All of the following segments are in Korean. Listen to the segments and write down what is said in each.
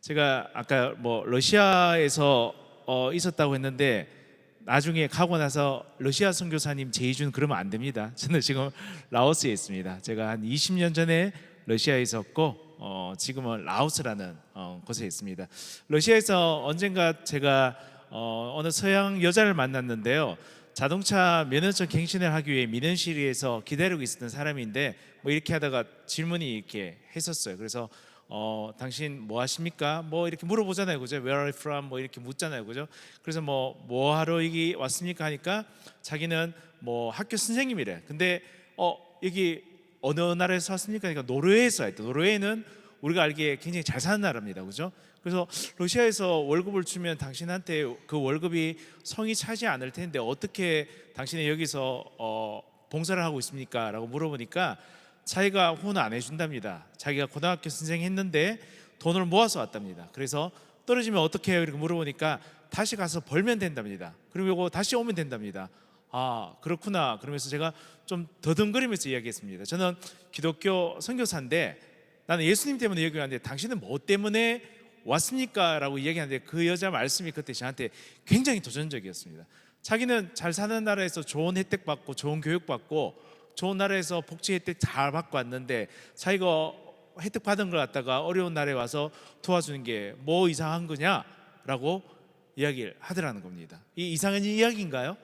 제가 아까 뭐 러시아에서 있었다고 했는데 나중에 가고 나서 러시아 선교사님 제의준 그러면 안 됩니다. 저는 지금 라오스에 있습니다. 제가 한 20년 전에 러시아에 있었고 지금은 라오스라는 곳에 있습니다. 러시아에서 언젠가 제가 어느 서양 여자를 만났는데요. 자동차 면허증 갱신을 하기 위해 민원실에서 기다리고 있었던 사람인데 뭐 이렇게 하다가 질문이 이렇게 했었어요. 그래서 당신 뭐 하십니까? 뭐 이렇게 물어보잖아요, 그죠? Where are you from? 뭐 이렇게 묻잖아요, 그죠? 그래서 뭐 하러 여기 왔습니까? 하니까 자기는 뭐 학교 선생님이래. 근데 여기 어느 나라에서 왔습니까? 그러니까 노르웨이에서 왔대. 노르웨이는 우리가 알기에 굉장히 잘 사는 나라입니다, 그죠? 그래서 러시아에서 월급을 주면 당신한테 그 월급이 성이 차지 않을 텐데 어떻게 당신이 여기서 봉사를 하고 있습니까? 라고 물어보니까 자기가 후원 안 해준답니다. 자기가 고등학교 선생 했는데 돈을 모아서 왔답니다. 그래서 떨어지면 어떻게 해요? 이렇게 물어보니까 다시 가서 벌면 된답니다. 그리고 다시 오면 된답니다. 아, 그렇구나. 그러면서 제가 좀 더듬거리면서 이야기했습니다. 저는 기독교 선교사인데 나는 예수님 때문에 여기 왔는데 당신은 뭐 때문에 왔습니까? 라고 이야기하는데 그 여자 말씀이 그때 저한테 굉장히 도전적이었습니다. 자기는 잘 사는 나라에서 좋은 혜택 받고 좋은 교육 받고 좋은 나라에서 복지 혜택 잘 받고 왔는데 자기가 혜택 받은 걸 갖다가 어려운 나라에 와서 도와주는 게 뭐 이상한 거냐라고 이야기를 하더라는 겁니다. 이 이상한 이야기인가요?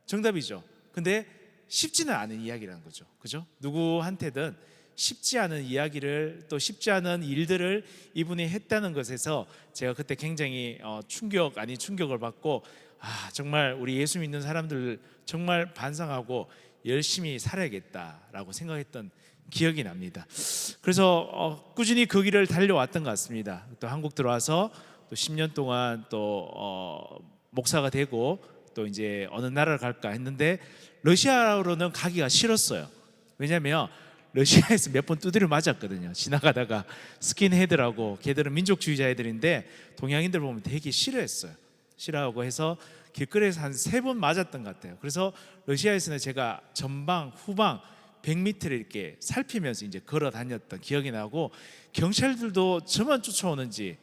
정답이죠. 근데 쉽지는 않은 이야기라는 거죠. 그죠? 누구한테든 쉽지 않은 이야기를 또 쉽지 않은 일들을 이분이 했다는 것에서 제가 그때 굉장히 충격 아닌 충격을 받고 정말 우리 예수 믿는 사람들 정말 반성하고 열심히 살아야겠다라고 생각했던 기억이 납니다. 그래서 꾸준히 그 길을 달려왔던 것 같습니다. 또 한국 들어와서 또 10년 동안 또 목사가 되고 또 이제 어느 나라를 갈까 했는데 러시아로는 가기가 싫었어요. 왜냐하면 러시아에서 몇 번 두드려 맞았거든요. 지나가다가 스킨헤드라고 걔들은 민족주의자 애들인데 동양인들 보면 되게 싫어했어요. 싫어하고 해서 길거리에서 한 3번 맞았던 것 같아요. 그래서 러시아에서는 제가 전방 후방 100m를 이렇게 살피면서 이제 걸어 다녔던 기억이 나고 경찰들도 저만 쫓아오는지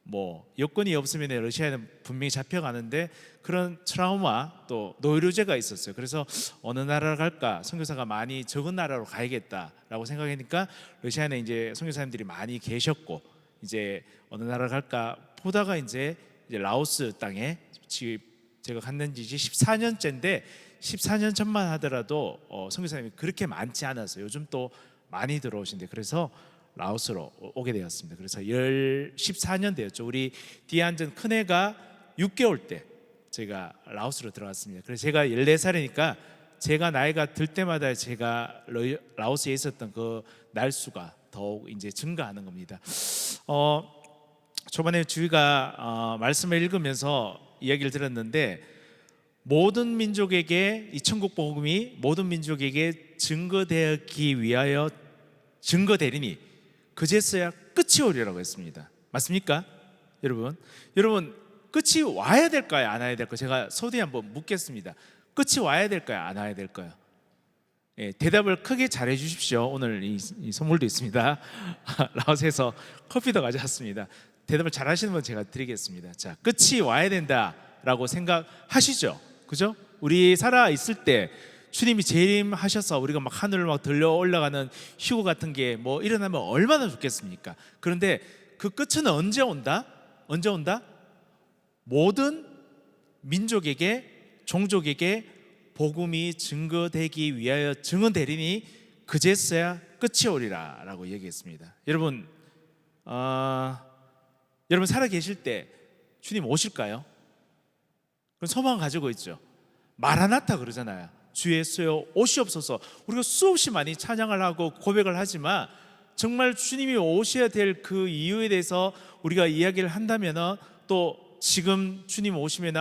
뭐 여건이 없으면 러시아에는 분명히 잡혀가는데 그런 트라우마 또 노이로제가 있었어요. 그래서 어느 나라를 갈까 선교사가 많이 적은 나라로 가야겠다라고 생각하니까 러시아에 이제 선교사님들이 많이 계셨고 이제 어느 나라를 갈까 보다가 이제 라오스 땅에 지금 제가 갔는 지 14년째인데 14년 전만 하더라도 선교사님이 그렇게 많지 않아서 요즘 또 많이 들어오신데 그래서 라오스로 오게 되었습니다. 그래서 14년 되었죠. 우리 뒤에 앉은 큰애가 6개월 때 제가 라오스로 들어갔습니다. 그래서 제가 14살이니까 제가 나이가 들 때마다 제가 라오스에 있었던 그 날수가 더욱 이제 증가하는 겁니다. 초반에 주희가 말씀을 읽으면서 이야기를 들었는데 모든 민족에게 이 천국 복음이 모든 민족에게 증거되기 위하여 증거되리니 그제서야 끝이 오리라고 했습니다. 맞습니까? 여러분 끝이 와야 될까요? 안 와야 될까요? 제가 소리 한번 묻겠습니다. 끝이 와야 될까요? 안 와야 될까요? 대답을 크게 잘해 주십시오. 오늘 이 선물도 있습니다. 라오스에서 커피도 가져왔습니다. 대답을 잘 하시는 분 제가 드리겠습니다. 자, 끝이 와야 된다라고 생각하시죠? 그죠? 우리 살아 있을 때 주님이 재림하셔서 우리가 막 하늘을 막 들려 올라가는 휴거 같은 게 뭐 일어나면 얼마나 좋겠습니까? 그런데 그 끝은 언제 온다? 언제 온다? 모든 민족에게 종족에게 복음이 증거되기 위하여 증언되리니 그제서야 끝이 오리라 라고 얘기했습니다. 여러분 살아 계실 때 주님 오실까요? 그런 소망 가지고 있죠. 마라나타 그러잖아요. 주 예수여 오시옵소서. 우리가 수없이 많이 찬양을 하고 고백을 하지만 정말 주님이 오셔야 될 그 이유에 대해서 우리가 이야기를 한다면 또 지금 주님 오시면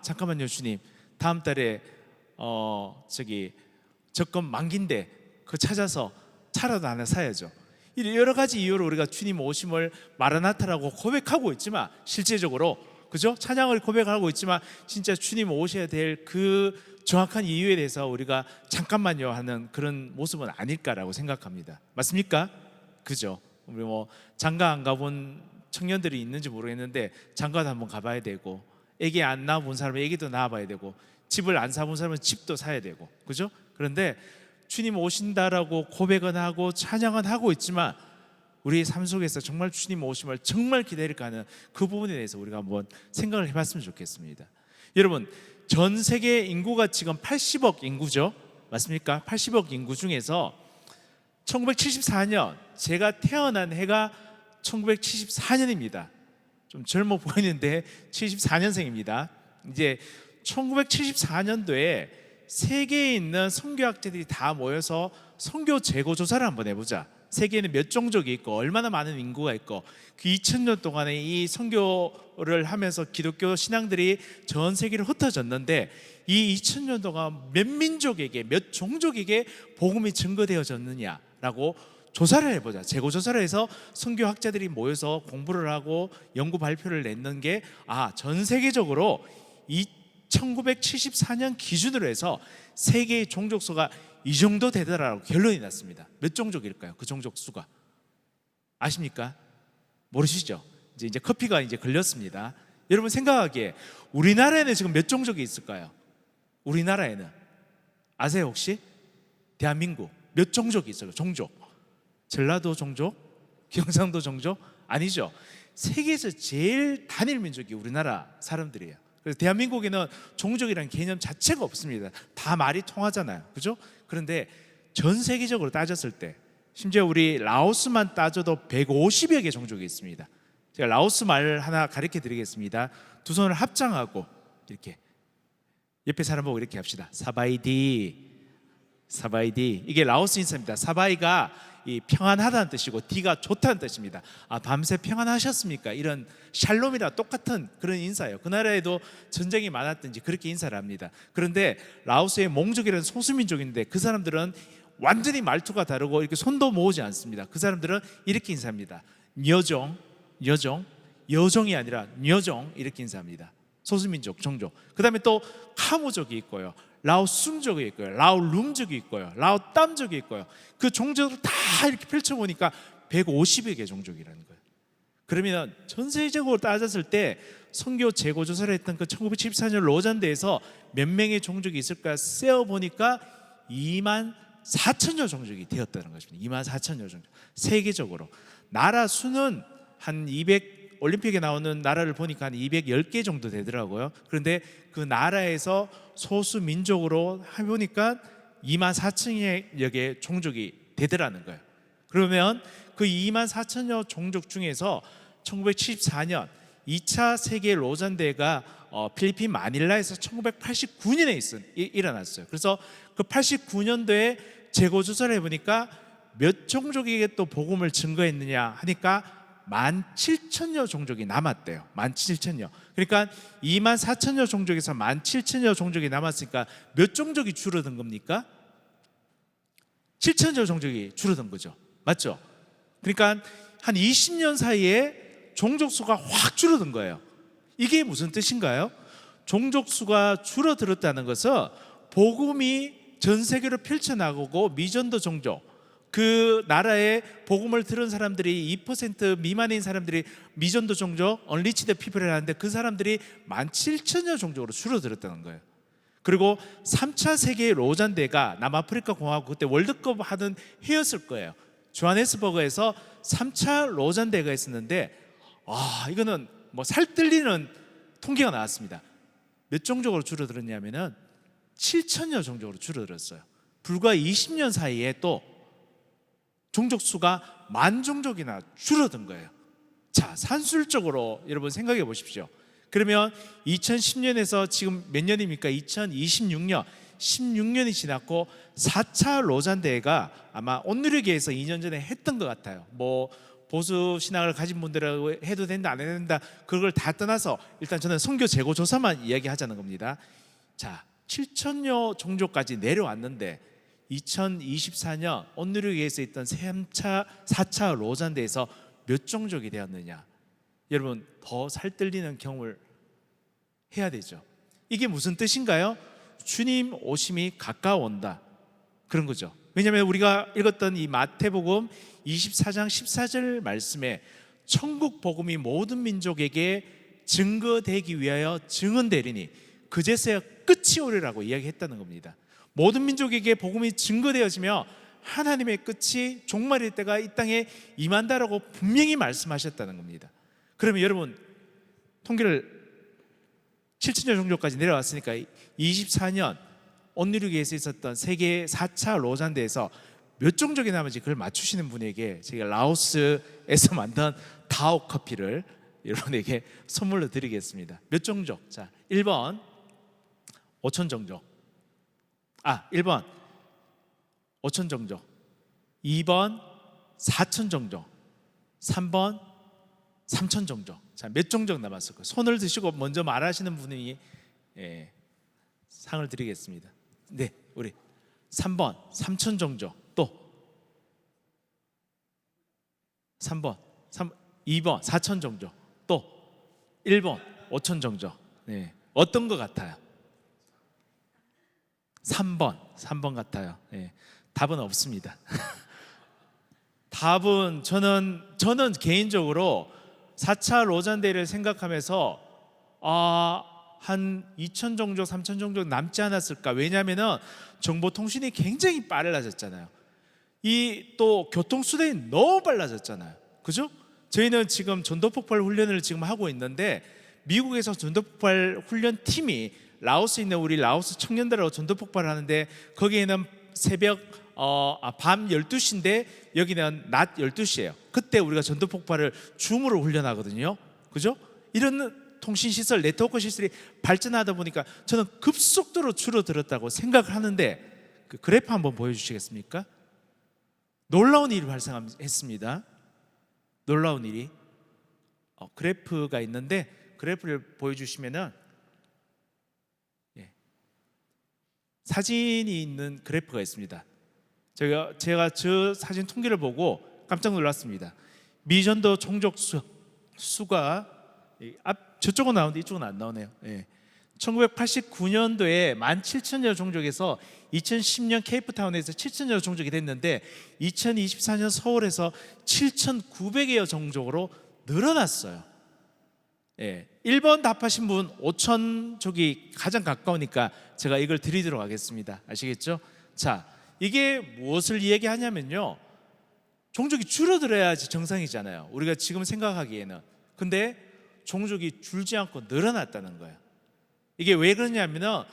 잠깐만요 주님 다음 달에 적금 만기인데 그거 찾아서 차라도 하나 사야죠. 여러 가지 이유로 우리가 주님 오심을 마라나타라고 고백하고 있지만 실제적으로 그죠? 찬양을 고백하고 있지만 진짜 주님 오셔야 될 그 정확한 이유에 대해서 우리가 잠깐만요 하는 그런 모습은 아닐까라고 생각합니다. 맞습니까? 그죠? 우리 장가 안 가본 청년들이 있는지 모르겠는데 장가도 한번 가봐야 되고, 애기 안 낳아본 사람은 애기도 낳아봐야 되고, 집을 안 사본 사람은 집도 사야 되고, 그죠? 그런데 주님 오신다라고 고백은 하고 찬양은 하고 있지만 우리의 삶 속에서 정말 주님 오심을 정말 기다릴까 하는 그 부분에 대해서 우리가 한번 생각을 해봤으면 좋겠습니다. 여러분, 전 세계 인구가 지금 80억 인구죠, 맞습니까? 80억 인구 중에서 1974년 제가 태어난 해가 1974년입니다. 좀 젊어 보이는데 74년생입니다. 이제 1974년도에 세계에 있는 선교학자들이 다 모여서 선교 재고 조사를 한번 해보자. 세계에는 몇 종족이 있고 얼마나 많은 인구가 있고, 그 2000년 동안에 이 선교를 하면서 기독교 신앙들이 전 세계를 흩어졌는데 이 2000년 동안 몇 민족에게, 몇 종족에게 복음이 증거되어졌느냐라고 조사를 해보자. 재고 조사를 해서 선교학자들이 모여서 공부를 하고 연구 발표를 냈는 게, 전 세계적으로 1974년 기준으로 해서 세계의 종족 수가 이 정도 되더라라고 결론이 났습니다. 몇 종족일까요? 그 종족 수가 아십니까? 모르시죠? 이제 커피가 이제 걸렸습니다. 여러분 생각하기에 우리나라에는 지금 몇 종족이 있을까요? 우리나라에는 아세요 혹시? 대한민국 몇 종족이 있어요? 종족. 전라도 종족? 경상도 종족? 아니죠. 세계에서 제일 단일 민족이 우리나라 사람들이에요. 그래서 대한민국에는 종족이라는 개념 자체가 없습니다. 다 말이 통하잖아요, 그죠? 그런데 전 세계적으로 따졌을 때, 심지어 우리 라오스만 따져도 150여 개 종족이 있습니다. 제가 라오스 말 하나 가르쳐 드리겠습니다. 두 손을 합장하고 이렇게 옆에 사람 보고 이렇게 합시다. 사바이디, 사바이디. 이게 라오스 인사입니다. 사바이가 이 평안하다는 뜻이고 디가 좋다는 뜻입니다. 밤새 평안하셨습니까? 이런 샬롬이랑 똑같은 그런 인사예요. 그 나라에도 전쟁이 많았든지 그렇게 인사를 합니다. 그런데 라오스의 몽족이라는 소수민족인데 그 사람들은 완전히 말투가 다르고 이렇게 손도 모으지 않습니다. 그 사람들은 이렇게 인사합니다. 녀종, 여종이 아니라 녀종, 이렇게 인사합니다. 소수민족, 종족. 그 다음에 또 카무족이 있고요, 라오숭족이 있고요, 라오룸족이 있고요, 라오땀족이 있고요. 그 종족을 다 이렇게 펼쳐보니까 150여 개 종족이라는 거예요. 그러면 전 세계적으로 따졌을 때 선교 재고 조사를 했던 그 1974년 로잔대에서 몇 명의 종족이 있을까 세어보니까 2만 4천여 종족이 되었다는 것입니다. 2만 4천여 종족. 세계적으로 나라 수는 한 200, 올림픽에 나오는 나라를 보니까 한 210개 정도 되더라고요. 그런데 그 나라에서 소수 민족으로 해보니까 2만 4천여 개의 종족이 되더라는 거예요. 그러면 그 2만 4천여 종족 중에서 1974년 2차 세계 로잔대가 필리핀 마닐라에서 1989년에 일어났어요. 그래서 그 89년도에 재고 조사를 해보니까 몇 종족에게 또 복음을 증거했느냐 하니까 17,000여 종족이 남았대요. 17,000여. 그러니까 2만 4천여 종족에서 17,000여 종족이 남았으니까 몇 종족이 줄어든 겁니까? 7천여 종족이 줄어든 거죠. 맞죠? 그러니까 한 20년 사이에 종족 수가 확 줄어든 거예요. 이게 무슨 뜻인가요? 종족 수가 줄어들었다는 것은 복음이 전 세계로 펼쳐나가고 미전도 종족, 그 나라에 복음을 들은 사람들이 2% 미만인 사람들이 미전도 종족, 언리치드 피플을 하는데 그 사람들이 17,000여 종족으로 줄어들었다는 거예요. 그리고 3차 세계 로잔대가 남아프리카 공화국, 그때 월드컵 하던 해였을 거예요. 조하네스버그에서 3차 로잔대가 있었는데 이거는 뭐 살뜰리는 통계가 나왔습니다. 몇 종족으로 줄어들었냐면은 7,000여 종족으로 줄어들었어요. 불과 20년 사이에 또 종족 수가 10,000종족이나 줄어든 거예요. 자, 산술적으로 여러분 생각해 보십시오. 그러면 2010년에서 지금 몇 년입니까? 2026년, 16년이 지났고 4차 로잔대회가 아마 온누리교에서 2년 전에 했던 것 같아요. 뭐 보수 신앙을 가진 분들하고 해도 된다 안 해도 된다 그걸 다 떠나서 일단 저는 선교 재고 조사만 이야기하자는 겁니다. 자, 7천여 종족까지 내려왔는데 2024년 온누리교에서 있던 3차, 4차 로잔대에서 몇 종족이 되었느냐? 여러분 더 살뜰리는 경험을 해야 되죠. 이게 무슨 뜻인가요? 주님 오심이 가까워온다 그런 거죠. 왜냐하면 우리가 읽었던 이 마태복음 24장 14절 말씀에 천국 복음이 모든 민족에게 증거되기 위하여 증언되리니 그제서야 끝이 오리라고 이야기했다는 겁니다. 모든 민족에게 복음이 증거되어지며 하나님의 끝이 종말일 때가 이 땅에 임한다라고 분명히 말씀하셨다는 겁니다. 그러면 여러분, 통계를 7천여 종족까지 내려왔으니까 24년 온누리교회에서 있었던 세계 4차 로잔대에서 몇 종족이 남은지 그걸 맞추시는 분에게 제가 라오스에서 만든 다오 커피를 여러분에게 선물로 드리겠습니다. 몇 종족? 자, 1번 5천 종족. 1번 5천 종족. 2번 4천 종족. 3번 3천 종족. 자, 몇 종족 남았을까요? 손을 드시고 먼저 말하시는 분이 상을 드리겠습니다. 네, 우리 3번 3천 종족. 또 3번 2번 4천 종족. 또 1번 5천 종족. 네, 어떤 것 같아요? 3번 같아요. 네, 답은 없습니다. 답은 저는 개인적으로 4차 로잔대를 생각하면서 한 2천 종족, 3천 종족 남지 않았을까? 왜냐하면 정보통신이 굉장히 빨라졌잖아요. 이 또 교통수단이 너무 빨라졌잖아요. 그죠? 저희는 지금 전도폭발 훈련을 지금 하고 있는데 미국에서 전도폭발 훈련 팀이 라오스에 있는 우리 라오스 청년들하고 전도폭발을 하는데 거기에는 새벽 밤 12시인데 여기는 낮 12시예요. 그때 우리가 전도폭발을 줌으로 훈련하거든요. 그죠? 이런 통신시설, 네트워크 시설이 발전하다 보니까 저는 급속도로 줄어들었다고 생각을 하는데 그 그래프 한번 보여주시겠습니까? 놀라운 일이 발생했습니다. 놀라운 일이 그래프가 있는데 그래프를 보여주시면은 사진이 있는 그래프가 있습니다. 제가 저 사진 통계를 보고 깜짝 놀랐습니다. 미전도 종족 수가 저쪽은 나오는데 이쪽은 안 나오네요. 1989년도에 17,000여 종족에서 2010년 케이프타운에서 7,000여 종족이 됐는데 2024년 서울에서 7,900여 종족으로 늘어났어요. 1번 답하신 분 5,000족이 가장 가까우니까 제가 이걸 드리도록 하겠습니다. 아시겠죠? 자, 이게 무엇을 얘기하냐면요, 종족이 줄어들어야지 정상이잖아요, 우리가 지금 생각하기에는. 근데 종족이 줄지 않고 늘어났다는 거예요. 이게 왜 그러냐면은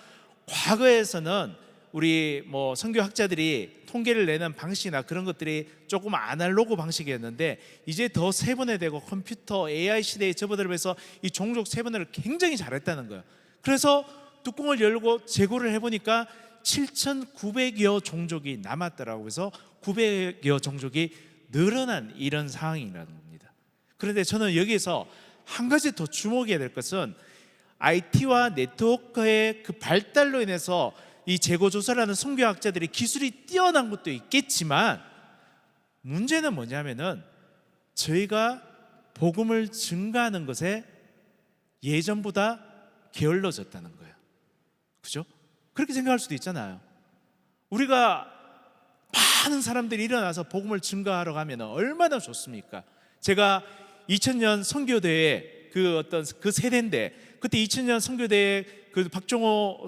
과거에서는 우리 선교학자들이 통계를 내는 방식이나 그런 것들이 조금 아날로그 방식이었는데 이제 더 세분화되고 컴퓨터, AI 시대에 접어들면서 이 종족 세분화를 굉장히 잘했다는 거예요. 그래서 뚜껑을 열고 재고를 해보니까 7,900여 종족이 남았더라고요. 그래서 900여 종족이 늘어난 이런 상황이라는 겁니다. 그런데 저는 여기에서 한 가지 더 주목해야 될 것은 IT와 네트워크의 그 발달로 인해서 이 재고조사라는 선교학자들이 기술이 뛰어난 것도 있겠지만 문제는 뭐냐면은 저희가 복음을 증가하는 것에 예전보다 게을러졌다는 거예요. 그죠? 그렇게 생각할 수도 있잖아요. 우리가 많은 사람들이 일어나서 복음을 증가하러 가면 얼마나 좋습니까? 제가 2000년 선교대회 그 세대인데 그때 2000년 선교대회 그 박종호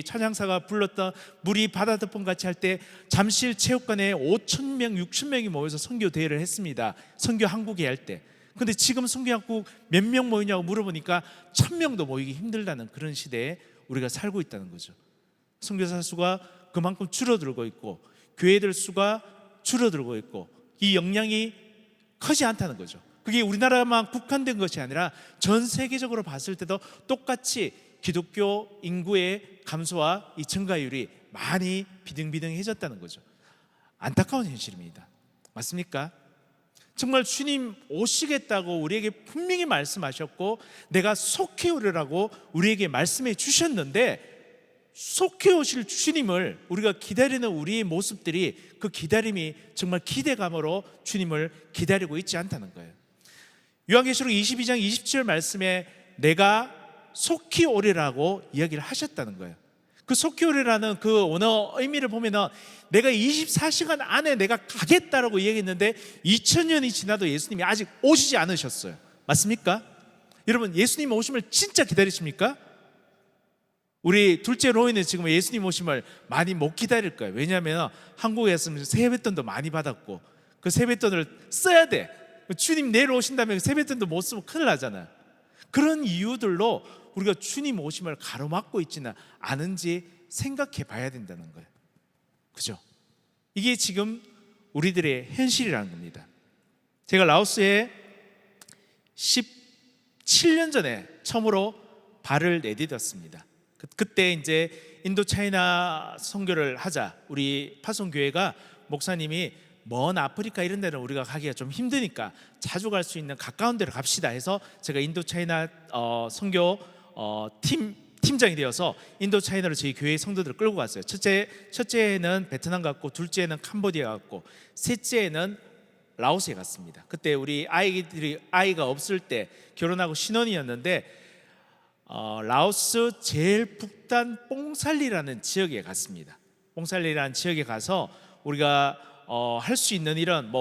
찬양사가 불렀던 물이 바다덮음 같이 할 때 잠실 체육관에 5,000명, 6,000명이 모여서 선교 대회를 했습니다. 선교 한국에 할 때. 근데 지금 선교 한국 몇 명 모이냐고 물어보니까 1,000명도 모이기 힘들다는 그런 시대에 우리가 살고 있다는 거죠. 선교사 수가 그만큼 줄어들고 있고 교회들 수가 줄어들고 있고 이 역량이 크지 않다는 거죠. 그게 우리나라만 국한된 것이 아니라 전 세계적으로 봤을 때도 똑같이 기독교 인구의 감소와 이 증가율이 많이 비등비등해졌다는 거죠. 안타까운 현실입니다. 맞습니까? 정말 주님 오시겠다고 우리에게 분명히 말씀하셨고 내가 속히 오리라고 우리에게 말씀해 주셨는데 속히 오실 주님을 우리가 기다리는 우리의 모습들이 그 기다림이 정말 기대감으로 주님을 기다리고 있지 않다는 거예요. 요한계시록 22장 27절 말씀에 내가 속히 오리라고 이야기를 하셨다는 거예요. 그 소큐레라는 그 언어 의미를 보면은 내가 24시간 안에 내가 가겠다라고 얘기했는데 2000년이 지나도 예수님이 아직 오시지 않으셨어요. 맞습니까? 여러분, 예수님 오심을 진짜 기다리십니까? 우리 둘째 로이는 지금 예수님 오심을 많이 못 기다릴 거예요. 왜냐하면 한국에 있으면 세뱃돈도 많이 받았고 그 세뱃돈을 써야 돼. 주님 내일 오신다면 세뱃돈도 못 쓰면 큰일 나잖아요. 그런 이유들로 우리가 주님 오심을 가로막고 있지는 않은지 생각해 봐야 된다는 거예요. 그죠? 이게 지금 우리들의 현실이라는 겁니다. 제가 라오스에 17년 전에 처음으로 발을 내디뎠습니다. 그때 이제 인도 차이나 선교를 하자. 우리 파송교회가 목사님이 먼 아프리카 이런 데는 우리가 가기가 좀 힘드니까 자주 갈 수 있는 가까운 데로 갑시다 해서 제가 인도 차이나 선교 팀장이 되어서 인도 차이나로 저희 교회 성도들을 끌고 갔어요. 첫째는 베트남 갔고, 둘째는 캄보디아 갔고, 셋째는 라오스에 갔습니다. 그때 우리 아이가 없을 때 결혼하고 신혼이었는데 라오스 제일 북단 뽕살리라는 지역에 갔습니다. 뽕살리라는 지역에 가서 우리가 할 수 있는 일은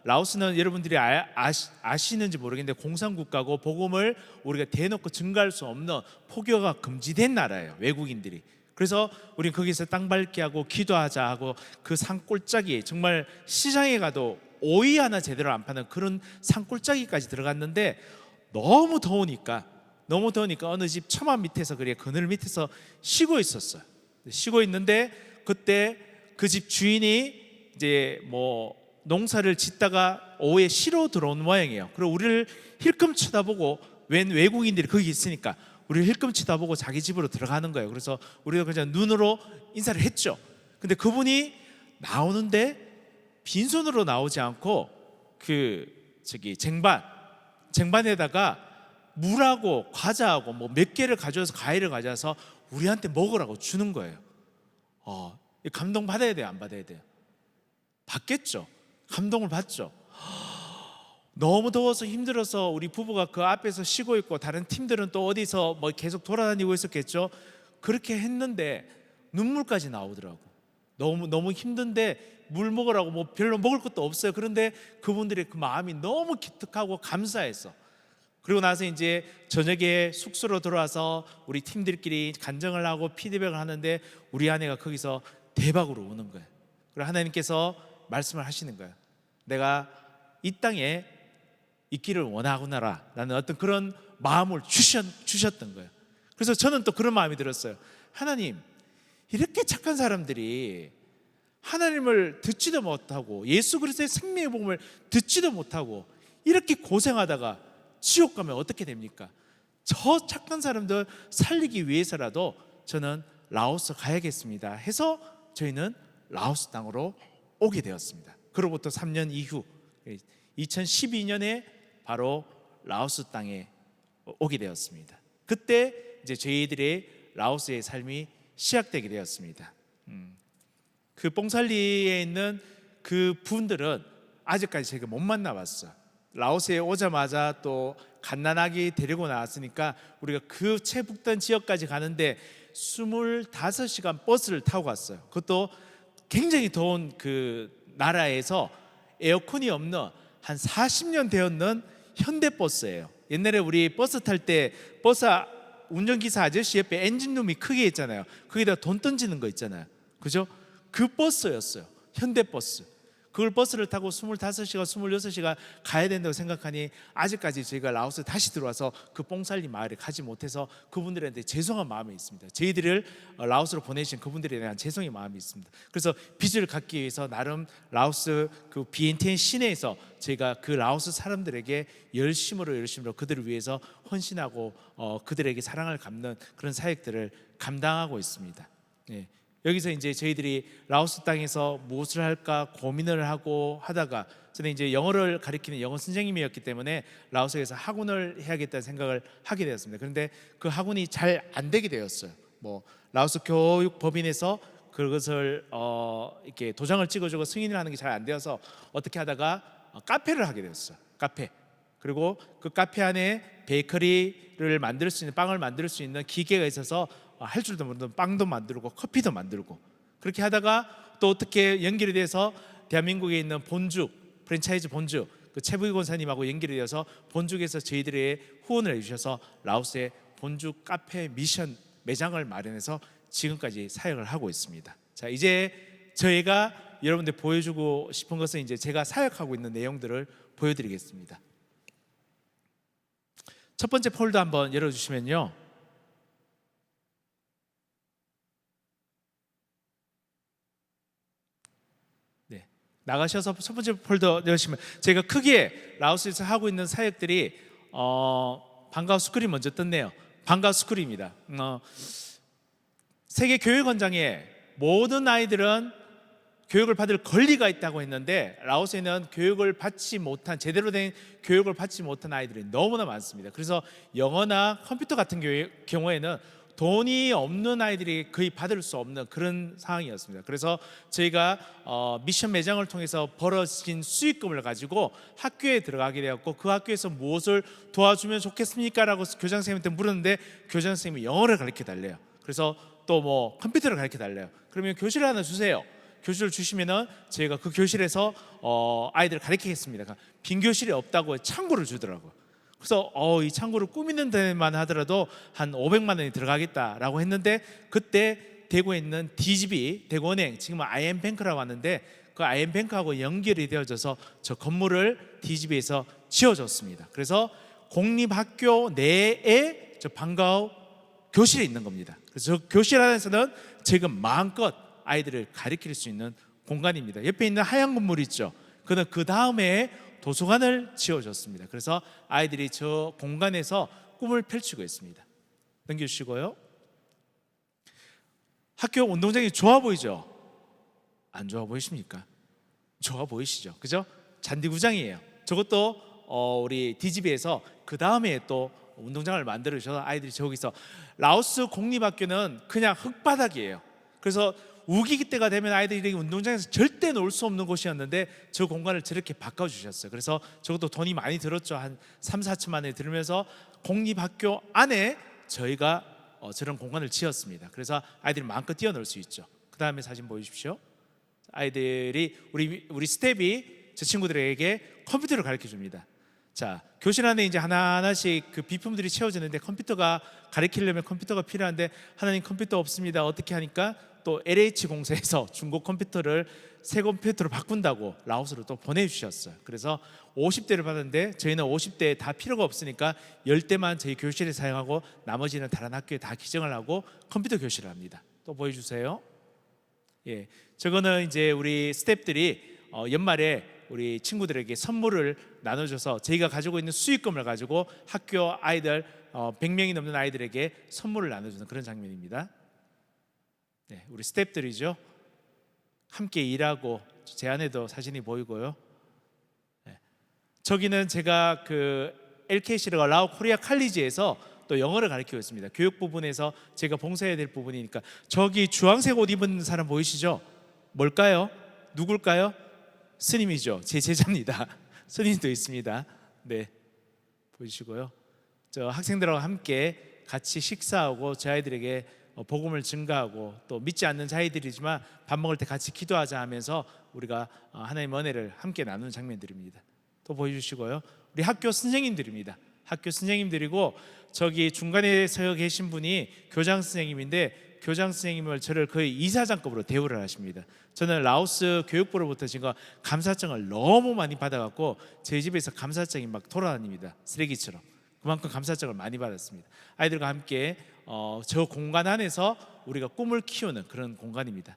라오스는 여러분들이 아시는지 모르겠는데 공산국가고 복음을 우리가 대놓고 증가할 수 없는 포교가 금지된 나라예요. 외국인들이. 그래서 우리 거기서 땅 밟기 하고 기도하자 하고 그 산골짜기, 정말 시장에 가도 오이 하나 제대로 안 파는 그런 산골짜기까지 들어갔는데 너무 더우니까 어느 집 처마 밑에서 그늘 밑에서 쉬고 있었어요. 쉬고 있는데 그때 그 집 주인이 이제 농사를 짓다가 오후에 쉬러 들어온 모양이에요. 그리고 우리를 힐끔 쳐다보고, 웬 외국인들이 거기 있으니까 우리를 힐끔 쳐다보고 자기 집으로 들어가는 거예요. 그래서 우리가 그냥 눈으로 인사를 했죠. 근데 그분이 나오는데 빈손으로 나오지 않고 쟁반에다가 물하고 과자하고 몇 개를 가져와서 과일을 가져와서 우리한테 먹으라고 주는 거예요. 감동 받아야 돼요, 안 받아야 돼요? 받겠죠. 감동을 받죠. 너무 더워서 힘들어서 우리 부부가 그 앞에서 쉬고 있고 다른 팀들은 또 어디서 계속 돌아다니고 있었겠죠. 그렇게 했는데 눈물까지 나오더라고. 너무 힘든데 물 먹으라고 별로 먹을 것도 없어요. 그런데 그분들의 그 마음이 너무 기특하고 감사했어. 그리고 나서 이제 저녁에 숙소로 들어와서 우리 팀들끼리 간증을 하고 피드백을 하는데 우리 아내가 거기서 대박으로 우는 거예요. 그리고 하나님께서 말씀을 하시는 거예요. 내가 이 땅에 있기를 원하구나라 라는 어떤 그런 마음을 주셨던 거예요. 그래서 저는 또 그런 마음이 들었어요. 하나님, 이렇게 착한 사람들이 하나님을 듣지도 못하고 예수 그리스도의 생명의 복음을 듣지도 못하고 이렇게 고생하다가 지옥 가면 어떻게 됩니까? 저 착한 사람들 살리기 위해서라도 저는 라오스 가야겠습니다 해서 저희는 라오스 땅으로 오게 되었습니다. 그로부터 3년 이후 2012년에 바로 라오스 땅에 오게 되었습니다. 그때 이제 저희들의 라오스의 삶이 시작되게 되었습니다. 그 뽕살리에 있는 그 분들은 아직까지 제가 못 만나봤어요. 라오스에 오자마자 또 갓난아기 데리고 나왔으니까 우리가 그 최북단 지역까지 가는데 25시간 버스를 타고 갔어요. 그것도 굉장히 더운 그 나라에서 에어컨이 없는 한 40년 되었는 현대버스예요. 옛날에 우리 버스 탈 때 버스 운전기사 아저씨 옆에 엔진룸이 크게 있잖아요. 거기다 돈 던지는 거 있잖아요. 그죠? 그 버스였어요. 현대버스. 그걸 버스를 타고 25시간, 26시간 가야 된다고 생각하니 아직까지 저희가 라오스 다시 들어와서 그 뽕살리 마을에 가지 못해서 그분들한테 죄송한 마음이 있습니다. 저희들을 라오스로 보내신 그분들에 대한 죄송의 마음이 있습니다. 그래서 빚을 갚기 위해서 나름 라오스 그 비엔티엔 시내에서 저희가 그 라오스 사람들에게 열심으로 그들을 위해서 헌신하고 그들에게 사랑을 갚는 그런 사역들을 감당하고 있습니다. 예. 여기서 이제 저희들이 라오스 땅에서 무엇을 할까 고민을 하고 하다가 저는 이제 영어를 가르치는 영어 선생님이었기 때문에 라오스에서 학원을 해야겠다는 생각을 하게 되었습니다. 그런데 그 학원이 잘 안 되게 되었어요. 라오스 교육법인에서 그것을 이렇게 도장을 찍어주고 승인을 하는 게 잘 안 되어서 어떻게 하다가 카페를 하게 되었어요. 카페. 그리고 그 카페 안에 베이커리를 만들 수 있는 빵을 만들 수 있는 기계가 있어서 할 줄도 모르는 빵도 만들고 커피도 만들고, 그렇게 하다가 또 어떻게 연결이 돼서 대한민국에 있는 본죽, 프랜차이즈 본죽 그 최부희 권사님하고 연결이 되어서 본죽에서 저희들의 후원을 해주셔서 라오스의 본죽 카페 미션 매장을 마련해서 지금까지 사역을 하고 있습니다. 자, 이제 저희가 여러분들 보여주고 싶은 것은 이제 제가 사역하고 있는 내용들을 보여드리겠습니다. 첫 번째 폴더 한번 열어주시면요, 네, 나가셔서 첫 번째 폴더 열시면 제가 크게 라오스에서 하고 있는 사역들이 방과후 스쿨이 먼저 떴네요. 방과후 스쿨입니다. 세계 교육원장에 모든 아이들은 교육을 받을 권리가 있다고 했는데 라오스에는 교육을 받지 못한, 제대로 된 교육을 받지 못한 아이들이 너무나 많습니다. 그래서 영어나 컴퓨터 같은 경우에는 돈이 없는 아이들이 거의 받을 수 없는 그런 상황이었습니다. 그래서 저희가 미션 매장을 통해서 벌어진 수익금을 가지고 학교에 들어가게 되었고, 그 학교에서 무엇을 도와주면 좋겠습니까? 라고 교장 선생님한테 물었는데 교장 선생님이 영어를 가르쳐 달래요. 그래서 또 뭐 컴퓨터를 가르쳐 달래요. 그러면 교실을 하나 주세요. 교실을 주시면은 저희가 그 교실에서 아이들을 가르치겠습니다. 빈 교실이 없다고 창고를 주더라고요. 그래서 이 창고를 꾸미는 데만 하더라도 한 500만 원이 들어가겠다라고 했는데, 그때 대구에 있는 DGB, 대구은행, 지금은 IM뱅크라고 하는데 그 IM뱅크하고 연결이 되어져서 저 건물을 DGB에서 지어줬습니다. 그래서 공립학교 내에 저 방과후 교실이 있는 겁니다. 그래서 저 교실 안에서는 지금 마음껏 아이들을 가르칠 수 있는 공간입니다. 옆에 있는 하얀 건물 있죠? 그는 그 다음에 도서관을 지어줬습니다. 그래서 아이들이 저 공간에서 꿈을 펼치고 있습니다. 넘겨주시고요. 학교 운동장이 좋아 보이죠? 안 좋아 보이십니까? 좋아 보이시죠? 그죠? 잔디구장이에요. 저것도 우리 DGB에서 그 다음에 또 운동장을 만들어 주셔서 아이들이 저기서, 라오스 공립학교는 그냥 흙바닥이에요. 그래서 우기 때가 되면 아이들이 운동장에서 절대 놀 수 없는 곳이었는데 저 공간을 저렇게 바꿔주셨어요. 그래서 저것도 돈이 많이 들었죠. 한 3, 4천만 원이 들면서 공립학교 안에 저희가 저런 공간을 지었습니다. 그래서 아이들이 마음껏 뛰어놀 수 있죠. 그 다음에 사진 보여주십시오. 아이들이 우리 스텝이 저 친구들에게 컴퓨터를 가르쳐 줍니다. 자, 교실 안에 이제 하나하나씩 그 비품들이 채워지는데 컴퓨터가 가르치려면 컴퓨터가 필요한데 하나님 컴퓨터 없습니다. 어떻게 하니까 또 LH공사에서 중고 컴퓨터를 새 컴퓨터로 바꾼다고 라오스로 또 보내주셨어요. 그래서 50대를 받았는데 저희는 50대 다 필요가 없으니까 10대만 저희 교실에 사용하고 나머지는 다른 학교에 다 기증을 하고 컴퓨터 교실을 합니다. 또 보여주세요. 예, 저거는 이제 우리 스태프들이 연말에 우리 친구들에게 선물을 나눠줘서 저희가 가지고 있는 수익금을 가지고 학교 아이들 100명이 넘는 아이들에게 선물을 나눠주는 그런 장면입니다. 네, 우리 스태프들이죠. 함께 일하고, 제 안에도 사진이 보이고요. 네. 저기는 제가 그 LKC가 라오 코리아 칼리지에서 또 영어를 가르치고 있습니다. 교육 부분에서 제가 봉사해야 될 부분이니까. 저기 주황색 옷 입은 사람 보이시죠? 뭘까요? 누굴까요? 스님이죠. 제 제자입니다. 스님도 있습니다. 네, 보이시고요. 저 학생들하고 함께 같이 식사하고 저 아이들에게 복음을 증가하고, 또 믿지 않는 자이들이지만 밥 먹을 때 같이 기도하자 하면서 우리가 하나님의 은혜를 함께 나누는 장면들입니다. 또 보여주시고요. 우리 학교 선생님들입니다. 학교 선생님들이고, 저기 중간에 서 계신 분이 교장 선생님인데 교장 선생님을 저를 거의 이사장급으로 대우를 하십니다. 저는 라오스 교육부로부터 지금 감사증을 너무 많이 받아갖고 제 집에서 감사증이 막 돌아다닙니다. 쓰레기처럼. 그만큼 감사증을 많이 받았습니다. 아이들과 함께 저 공간 안에서 우리가 꿈을 키우는 그런 공간입니다.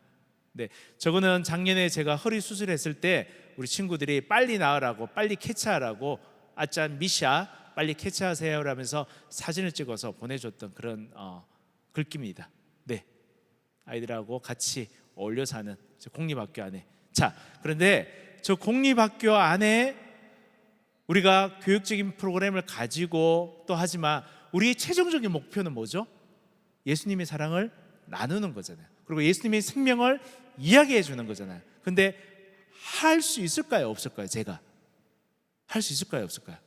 네, 저거는 작년에 제가 허리 수술했을 때 우리 친구들이 빨리 나으라고, 빨리 캐치하라고, 아짠 미샤 빨리 캐치하세요 라면서 사진을 찍어서 보내줬던 그런 글귀입니다. 네, 아이들하고 같이 어울려 사는 저 공립학교 안에. 자, 그런데 저 공립학교 안에 우리가 교육적인 프로그램을 가지고 또 하지만 우리의 최종적인 목표는 뭐죠? 예수님의 사랑을 나누는 거잖아요. 그리고 예수님의 생명을 이야기해 주는 거잖아요. 근데 할 수 있을까요? 없을까요? 제가 할 수 있을까요? 없을까요?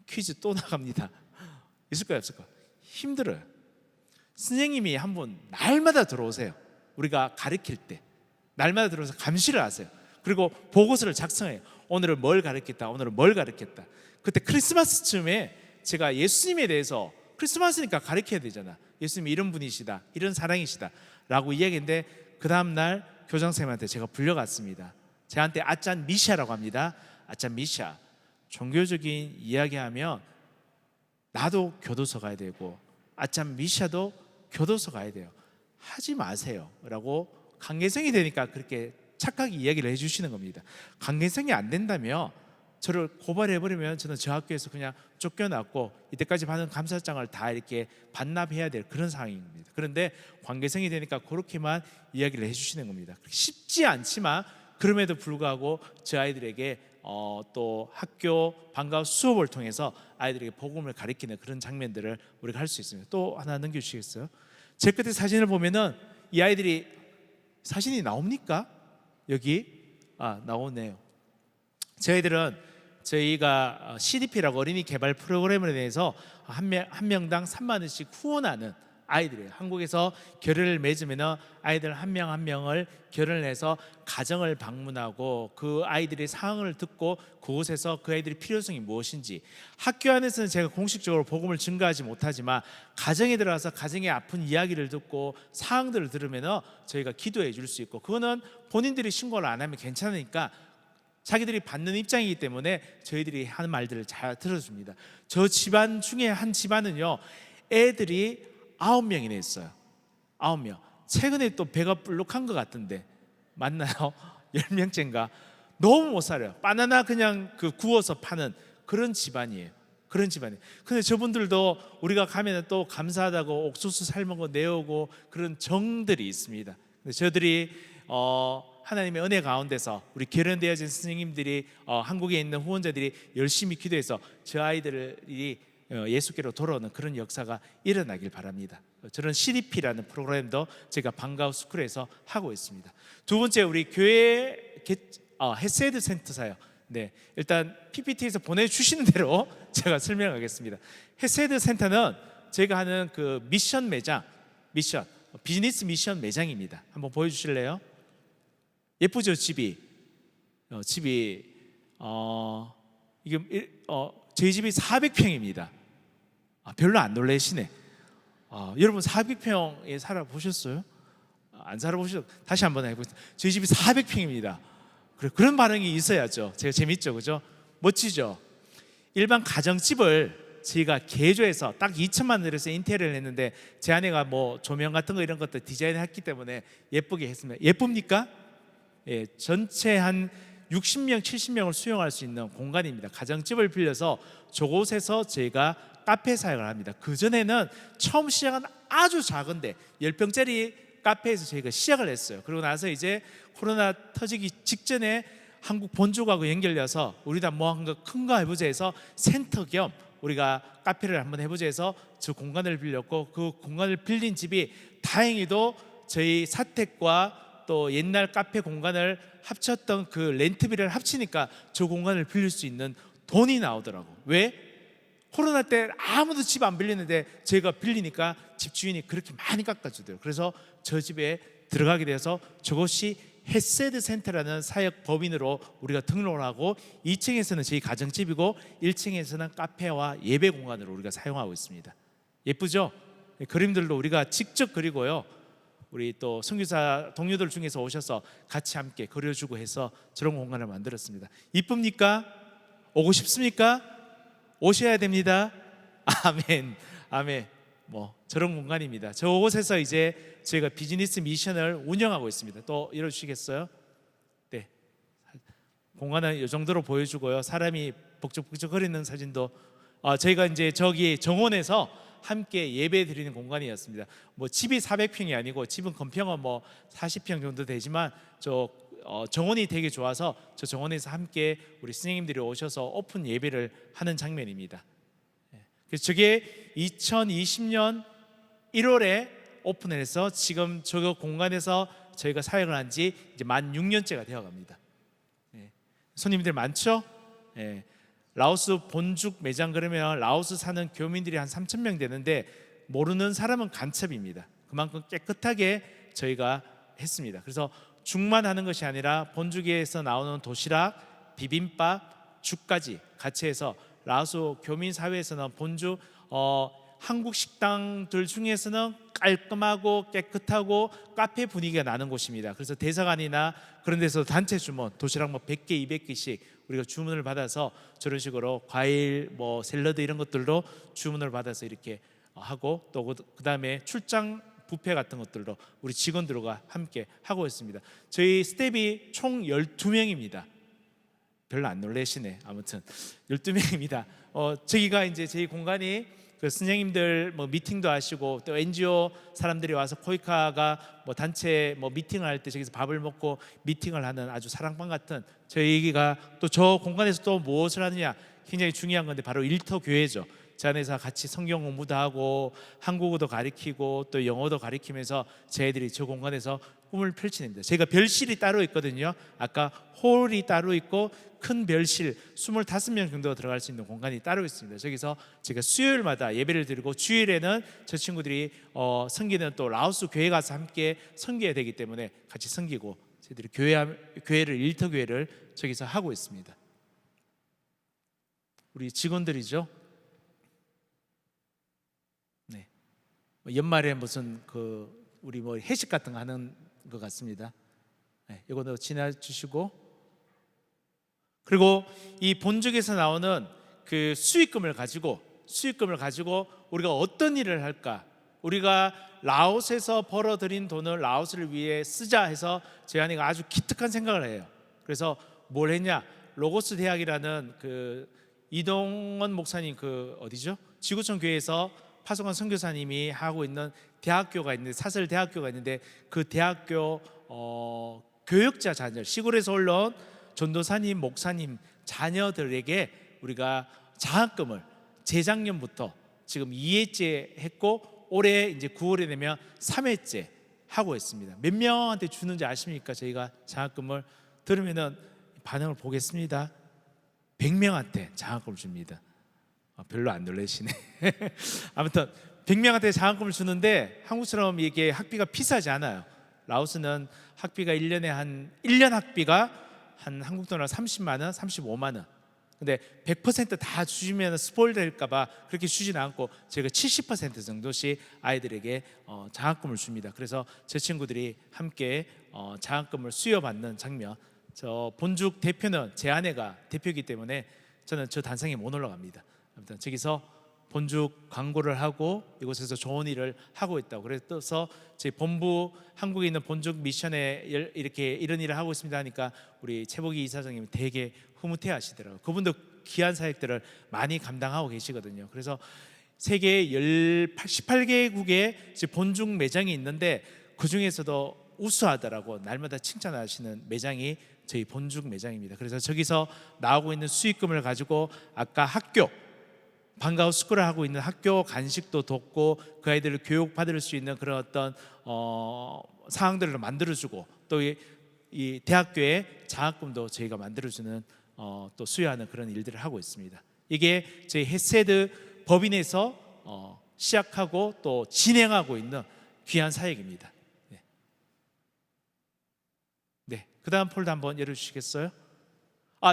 퀴즈 또 나갑니다. 있을까요? 없을까요? 힘들어요. 선생님이 한 분 날마다 들어오세요. 우리가 가르칠 때 날마다 들어오서 감시를 하세요. 그리고 보고서를 작성해요. 오늘은 뭘 가르쳤다, 오늘은 뭘 가르쳤다. 그때 크리스마스쯤에 제가 예수님에 대해서, 크리스마스니까 가르쳐야 되잖아, 예수님이 이런 분이시다, 이런 사랑이시다 라고 이야기했는데, 그 다음날 교장선생님한테 제가 불려갔습니다. 저한테 아짠 미샤라고 합니다. 아짠 미샤, 종교적인 이야기하면 나도 교도소 가야 되고 아짠 미샤도 교도소 가야 돼요. 하지 마세요 라고, 관계성이 되니까 그렇게 착하게 이야기를 해주시는 겁니다. 관계성이 안 된다면 저를 고발해버리면 저는 저 학교에서 그냥 쫓겨났고 이때까지 받은 감사장을 다 이렇게 반납해야 될 그런 상황입니다. 그런데 관계성이 되니까 그렇게만 이야기를 해주시는 겁니다. 쉽지 않지만 그럼에도 불구하고 저 아이들에게 또 학교 방과 수업을 통해서 아이들에게 복음을 가르치는 그런 장면들을 우리가 할 수 있습니다. 또 하나 넘겨주시겠어요? 제 끝에 사진을 보면은 이 아이들이, 사진이 나옵니까? 여기 나오네요. 저희들은 저희가 CDP라고 어린이 개발 프로그램에 대해서 한 명당 3만 원씩 후원하는 아이들이에요. 한국에서 결혼을 맺으면 아이들 한 명 한 명을 결혼을 해서 가정을 방문하고 그 아이들의 상황을 듣고 그곳에서 그 아이들의 필요성이 무엇인지, 학교 안에서는 제가 공식적으로 복음을 증거하지 못하지만 가정에 들어가서 가정의 아픈 이야기를 듣고 상황들을 들으면 저희가 기도해 줄 수 있고, 그거는 본인들이 신고를 안 하면 괜찮으니까 자기들이 받는 입장이기 때문에 저희들이 하는 말들을 잘 들어줍니다. 저 집안 중에 한 집안은요, 애들이 9명이나 있어요. 9명. 최근에 또 배가 불룩한 것 같은데 맞나요? 10명째인가? 너무 못 살아요. 바나나 그냥 구워서 파는 그런 집안이에요. 그런 집안이에요. 근데 저분들도 우리가 가면 또 감사하다고 옥수수 삶은 거 내오고 그런 정들이 있습니다. 근데 저들이 하나님의 은혜 가운데서 우리 결혼되어진 선생님들이, 한국에 있는 후원자들이 열심히 기도해서 저 아이들이 예수께로 돌아오는 그런 역사가 일어나길 바랍니다. 저는 CDP라는 프로그램도 제가 방과후 스쿨에서 하고 있습니다. 두 번째, 우리 교회 헤세드 센터사요. 네, 일단 PPT에서 보내주시는 대로 제가 설명하겠습니다. 헤세드 센터는 제가 하는 그 미션 매장, 비즈니스 미션 매장입니다. 한번 보여주실래요? 예쁘죠, 집이? 이게 저희 집이 400평입니다. 별로 안 놀라시네. 여러분 400평에 살아보셨어요? 안 살아보셨어요? 다시 한번 해보세요. 저희 집이 400평입니다. 그런 반응이 있어야죠. 제가 재밌죠, 그죠? 멋지죠? 일반 가정집을 저희가 개조해서 딱 2천만 원 들여서 인테리어를 했는데, 제 아내가 뭐 조명 같은 거 이런 것들 디자인했기 때문에 예쁘게 했습니다. 예쁩니까? 예, 전체 한 60명, 70명을 수용할 수 있는 공간입니다. 가정집을 빌려서 저곳에서 저희가 카페 사역을 합니다. 그전에는 처음 시작은 아주 작은데 10평짜리 카페에서 저희가 시작을 했어요. 그리고 나서 이제 코로나 터지기 직전에 한국 본주하고 연결돼서 우리도 뭐 한 거 큰 거 해보자 해서 센터 겸 우리가 카페를 한번 해보자 해서 저 공간을 빌렸고, 그 공간을 빌린 집이 다행히도 저희 사택과 또 옛날 카페 공간을 합쳤던 그 렌트비를 합치니까 저 공간을 빌릴 수 있는 돈이 나오더라고. 왜? 코로나 때 아무도 집 안 빌리는데 제가 빌리니까 집주인이 그렇게 많이 깎아주더라고요. 그래서 저 집에 들어가게 돼서 저것이 헤세드 센터라는 사역 법인으로 우리가 등록을 하고, 2층에서는 저희 가정집이고 1층에서는 카페와 예배 공간으로 우리가 사용하고 있습니다. 예쁘죠? 그림들도 우리가 직접 그리고요, 우리 또 선교사 동료들 중에서 오셔서 같이 함께 그려주고 해서 저런 공간을 만들었습니다. 이쁩니까? 오고 싶습니까? 오셔야 됩니다. 아멘, 아멘. 뭐 저런 공간입니다. 저곳에서 이제 저희가 비즈니스 미션을 운영하고 있습니다. 또 열어주시겠어요? 네, 공간은 이 정도로 보여주고요. 사람이 북적북적거리는 사진도 저희가 이제 저기 정원에서 함께 예배 드리는 공간이었습니다. 뭐 집이 400평이 아니고, 집은 건평은 뭐 40평 정도 되지만 정원이 되게 좋아서 저 정원에서 함께 우리 선생님들이 오셔서 오픈 예배를 하는 장면입니다. 그래서 저게 2020년 1월에 오픈을 해서 지금 저 공간에서 저희가 사역을 한 지 이제 만 6년째가 되어갑니다. 손님들 많죠? 라오스 본죽 매장 그러면 라오스 사는 교민들이 한 3,000명 되는데 모르는 사람은 간첩입니다. 그만큼 깨끗하게 저희가 했습니다. 그래서 죽만 하는 것이 아니라 본주교에서 나오는 도시락, 비빔밥, 죽까지 같이 해서 라오스 교민 사회에서는 본주 한국 식당들 중에서는 깔끔하고 깨끗하고 카페 분위기가 나는 곳입니다. 그래서 대사관이나 그런 데서 단체 주문, 도시락 뭐 100개, 200개씩 우리가 주문을 받아서 저런 식으로 과일, 뭐 샐러드 이런 것들도 주문을 받아서 이렇게 하고, 또 그다음에 출장 뷔페 같은 것들도 우리 직원들과 함께 하고 있습니다. 저희 스텝이 총 12명입니다. 별로 안 놀라시네. 아무튼 12명입니다. 저기가 이제 저희 공간이 그 선생님들 뭐 미팅도 하시고, 또 NGO 사람들이 와서 포이카가 뭐 단체 뭐 미팅을 할 때 저기서 밥을 먹고 미팅을 하는 아주 사랑방 같은 저희가, 또 저 공간에서 또 무엇을 하느냐, 굉장히 중요한 건데 바로 일터 교회죠. 저 안에서 같이 성경 공부도 하고 한국어도 가르치고 또 영어도 가르치면서 저희들이 저 공간에서 꿈을 펼치는데, 저희가 별실이 따로 있거든요. 아까 홀이 따로 있고 큰 별실 25명 정도 들어갈 수 있는 공간이 따로 있습니다. 저기서 제가 수요일마다 예배를 드리고, 주일에는 저 친구들이 섬기는 또 라오스 교회 가서 함께 섬겨야 되기 때문에 같이 섬기고, 저희들이 교회를 일터 교회를 저기서 하고 있습니다. 우리 직원들이죠. 네, 연말에 무슨 우리 뭐 회식 같은 거 하는 것 같습니다. 네, 이거도 지나주시고, 그리고 이 본죽에서 나오는 그 수익금을 가지고 우리가 어떤 일을 할까? 우리가 라오스에서 벌어들인 돈을 라오스를 위해 쓰자 해서 제 아내가 아주 기특한 생각을 해요. 그래서 뭘 했냐? 로고스 대학이라는 그 이동원 목사님 어디죠? 지구촌 교회에서 파송한 선교사님이 하고 있는 대학교가 있는데, 사설 대학교가 있는데, 그 대학교 교역자 자녀, 시골에서 올라온 전도사님, 목사님 자녀들에게 우리가 장학금을 재작년부터 지금 2회째 했고, 올해 이제 9월에 되면 3회째 하고 있습니다. 몇 명한테 주는지 아십니까? 저희가 장학금을 들으면은 반응을 보겠습니다. 100명한테 장학금을 줍니다. 별로 안 놀라시네. 아무튼 100명한테 장학금을 주는데, 한국처럼 이게 학비가 비싸지 않아요. 라오스는 학비가 1년 학비가 한 한국 돈으로 30만 원, 35만 원. 근데 100% 다 주시면 스포일 될까봐 그렇게 주진 않고, 저희가 70% 정도씩 아이들에게 장학금을 줍니다. 그래서 제 친구들이 함께 장학금을 수여받는 장면. 저 본죽 대표는 제 아내가 대표이기 때문에 저는 저 단상에 못 올라갑니다. 아무튼 저기서 본죽 광고를 하고 이곳에서 좋은 일을 하고 있다고, 그래서 제 본부 한국에 있는 본죽 미션에 이렇게 이런 일을 하고 있습니다 하니까 우리 최복희 이사장님이 되게 흐뭇해 하시더라고요. 그분도 귀한 사역들을 많이 감당하고 계시거든요. 그래서 세계 18개국에 본죽 매장이 있는데, 그 중에서도 우수하다라고 날마다 칭찬하시는 매장이 저희 본죽 매장입니다. 그래서 저기서 나오고 있는 수익금을 가지고 아까 학교 방과후 스쿨을 하고 있는 학교 간식도 돕고, 그 아이들을 교육받을 수 있는 그런 어떤 상황들을 만들어주고, 또 이 대학교에 장학금도 저희가 만들어주는 또 수여하는 그런 일들을 하고 있습니다. 이게 저희 헤세드 법인에서 시작하고 또 진행하고 있는 귀한 사역입니다. 네, 그 다음 폴더 한번 열어주시겠어요?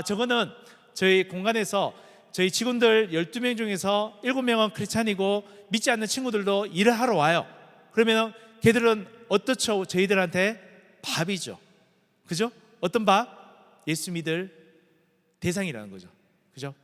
저거는 저희 공간에서 저희 직원들 12명 중에서 7명은 크리스찬이고 믿지 않는 친구들도 일을 하러 와요. 그러면 걔들은 어떻죠? 저희들한테 밥이죠. 그죠? 어떤 밥? 예수 믿을 대상이라는 거죠. 그죠?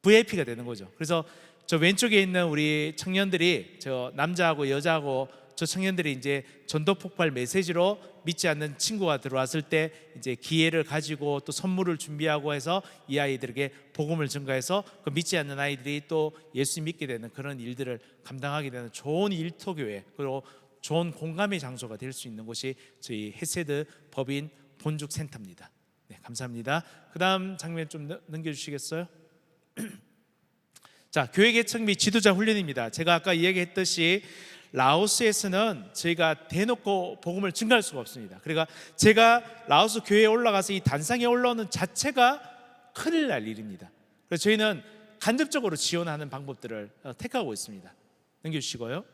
VIP가 되는 거죠. 그래서 저 왼쪽에 있는 우리 청년들이, 저 남자하고 여자하고 저 청년들이 이제 전도 폭발 메시지로 믿지 않는 친구가 들어왔을 때 이제 기회를 가지고 또 선물을 준비하고 해서 이 아이들에게 복음을 전가해서 그 믿지 않는 아이들이 또 예수 믿게 되는 그런 일들을 감당하게 되는 좋은 일터교회, 그리고 좋은 공감의 장소가 될 수 있는 곳이 저희 헤세드 법인 본죽 센터입니다. 네, 감사합니다. 그 다음 장면 좀 넘겨주시겠어요? 자, 교회 개척 및 지도자 훈련입니다. 제가 아까 이야기했듯이 라오스에서는 저희가 대놓고 복음을 증가할 수가 없습니다. 그러니까 제가 라오스 교회에 올라가서 이 단상에 올라오는 자체가 큰일 날 일입니다. 그래서 저희는 간접적으로 지원하는 방법들을 택하고 있습니다. 넘겨주시고요.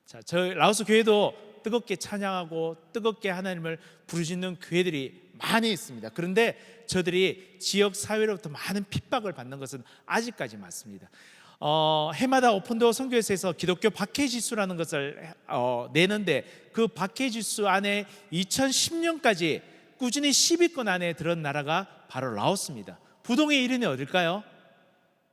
자, 저희 라오스 교회도 뜨겁게 찬양하고 뜨겁게 하나님을 부르짖는 교회들이 많이 있습니다. 그런데 저들이 지역 사회로부터 많은 핍박을 받는 것은 아직까지 맞습니다. 해마다 오픈도어 선교회에서 기독교 박해지수라는 것을 내는데 그 박해지수 안에 2010년까지 꾸준히 10위권 안에 들은 나라가 바로 라오스입니다. 부동의 1위는 어딜까요?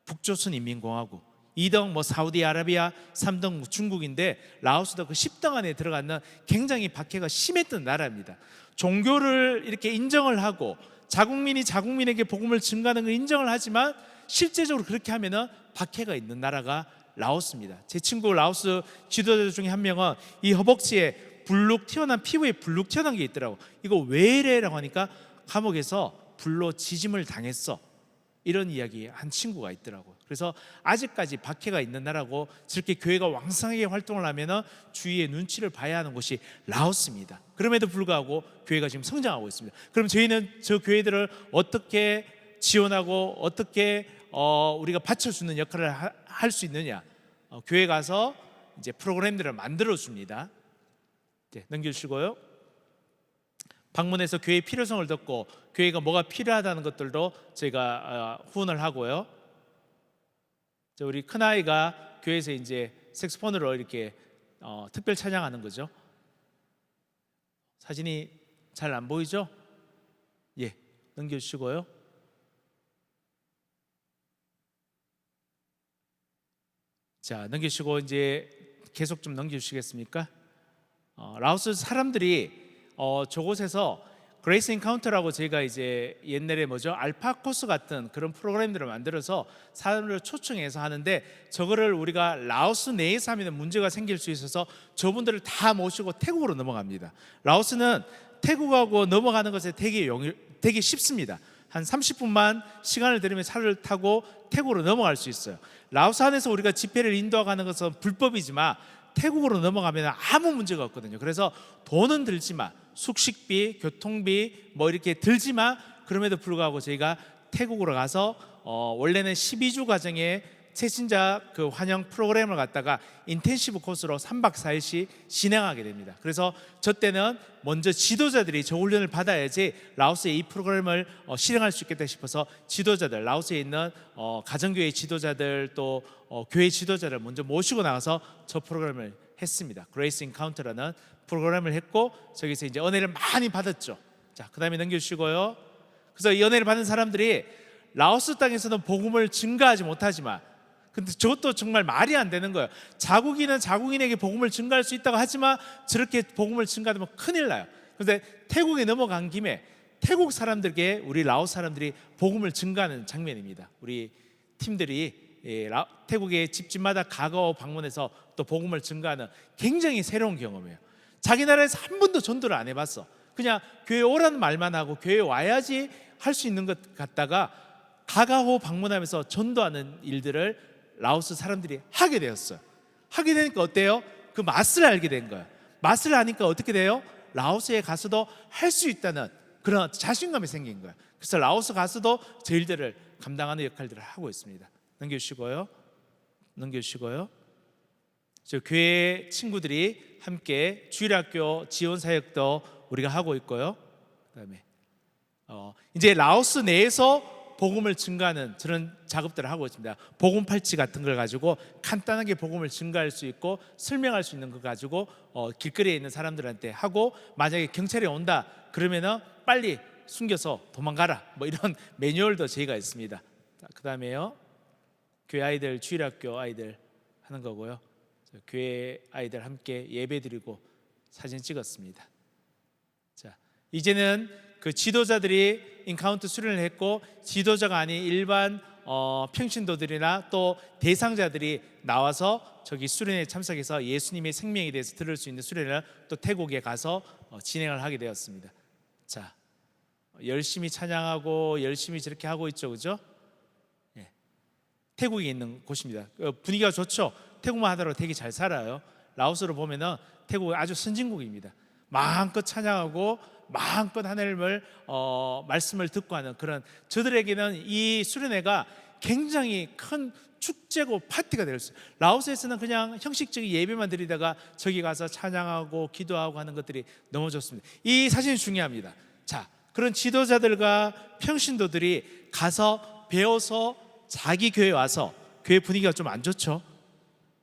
북조선 인민공화국. 2등 사우디아라비아, 3등 중국인데 라오스도 그 10등 안에 들어가는 굉장히 박해가 심했던 나라입니다. 종교를 이렇게 인정을 하고 자국민이 자국민에게 복음을 증가하는 걸 인정을 하지만 실제적으로 그렇게 하면은 박해가 있는 나라가 라오스입니다. 제 친구 라오스 지도자 중에 한 명은 이 허벅지에 피부에 불룩 튀어나온 게 있더라고. 이거 왜 이래라고 하니까 감옥에서 불로 지짐을 당했어, 이런 이야기 한 친구가 있더라고요. 그래서 아직까지 박해가 있는 나라고 저렇게 교회가 왕성하게 활동을 하면 주위의 눈치를 봐야 하는 곳이 라오스입니다. 그럼에도 불구하고 교회가 지금 성장하고 있습니다. 그럼 저희는 저 교회들을 어떻게 지원하고 어떻게 우리가 받쳐주는 역할을 할 수 있느냐? 교회 가서 이제 프로그램들을 만들어 줍니다. 네, 넘겨주시고요. 방문해서 교회의 필요성을 듣고 교회가 뭐가 필요하다는 것들도 저희가 후원을 하고요. 우리 큰아이가 교회에서 이제 색소폰으로 이렇게 특별 찬양하는 거죠. 사진이 잘 안 보이죠? 예, 넘겨주시고요. 자, 넘기시고 이제 계속 좀 넘겨주시겠습니까? 라오스 사람들이 저곳에서 그레이스 인카운터라고 저희가 이제 옛날에 알파 코스 같은 그런 프로그램들을 만들어서 사람들을 초청해서 하는데, 저거를 우리가 라오스 내에서 하면 문제가 생길 수 있어서 저분들을 다 모시고 태국으로 넘어갑니다. 라오스는 태국하고 넘어가는 것에 되게 쉽습니다. 한 30분만 시간을 들이면 차를 타고 태국으로 넘어갈 수 있어요. 라오스 안에서 우리가 집회를 인도하는 것은 불법이지만 태국으로 넘어가면 아무 문제가 없거든요. 그래서 돈은 들지만 숙식비, 교통비 이렇게 들지만, 그럼에도 불구하고 저희가 태국으로 가서 원래는 12주 과정의 새신자 그 환영 프로그램을 갖다가 인텐시브 코스로 3박 4일씩 진행하게 됩니다. 그래서 저 때는 먼저 지도자들이 저 훈련을 받아야지 라오스에 이 프로그램을 실행할 수 있겠다 싶어서 지도자들, 라오스에 있는 가정교회 지도자들 또 교회 지도자를 먼저 모시고 나가서 저 프로그램을 했습니다. 그레이스 인카운터라는 프로그램을 했고, 저기서 이제 은혜를 많이 받았죠. 자, 그 다음에 넘겨주시고요. 그래서 이 은혜를 받은 사람들이 라오스 땅에서는 복음을 증가하지 못하지만, 근데 저것도 정말 말이 안 되는 거예요. 자국인은 자국인에게 복음을 증가할 수 있다고 하지만 저렇게 복음을 증가하면 큰일 나요. 그런데 태국에 넘어간 김에 태국 사람들에게 우리 라오스 사람들이 복음을 증가하는 장면입니다. 우리 팀들이 태국의 집집마다 가가오 방문해서 또 복음을 증가하는 굉장히 새로운 경험이에요. 자기 나라에서 한 번도 전도를 안 해봤어. 그냥 교회 오라는 말만 하고 교회 와야지 할 수 있는 것 같다가 가가오 방문하면서 전도하는 일들을 라오스 사람들이 하게 되었어요. 하게 되니까 어때요? 그 맛을 알게 된 거예요. 맛을 아니까 어떻게 돼요? 라오스에 가서도 할 수 있다는 그런 자신감이 생긴 거예요. 그래서 라오스 가서도 저 일들을 감당하는 역할들을 하고 있습니다. 넘겨주시고요. 저 교회 친구들이 함께 주일학교 지원 사역도 우리가 하고 있고요. 그다음에 이제 라오스 내에서 복음을 증가하는 저런 작업들을 하고 있습니다. 복음 팔찌 같은 걸 가지고 간단하게 복음을 증가할 수 있고 설명할 수 있는 거 가지고 길거리에 있는 사람들한테 하고, 만약에 경찰이 온다 그러면은 빨리 숨겨서 도망가라 이런 매뉴얼도 저희가 있습니다. 그 다음에요, 교회 아이들, 주일학교 아이들 하는 거고요. 교회 아이들 함께 예배 드리고 사진 찍었습니다. 자, 이제는 그 지도자들이 인카운트 수련을 했고, 지도자가 아닌 일반 평신도들이나 또 대상자들이 나와서 저기 수련에 참석해서 예수님의 생명에 대해서 들을 수 있는 수련을 또 태국에 가서 진행을 하게 되었습니다. 자, 열심히 찬양하고 열심히 저렇게 하고 있죠, 그죠? 예. 태국에 있는 곳입니다. 분위기가 좋죠. 태국만 하더라도 되게 잘 살아요. 라오스로 보면은 태국은 아주 선진국입니다. 마음껏 찬양하고 마음껏 하나님을 말씀을 듣고 하는 그런, 저들에게는 이 수련회가 굉장히 큰 축제고 파티가 되었어요. 라오스에서는 그냥 형식적인 예배만 드리다가 저기 가서 찬양하고 기도하고 하는 것들이 너무 좋습니다. 이 사진이 중요합니다. 자, 그런 지도자들과 평신도들이 가서 배워서 자기 교회에 와서 교회 분위기가 좀 안 좋죠?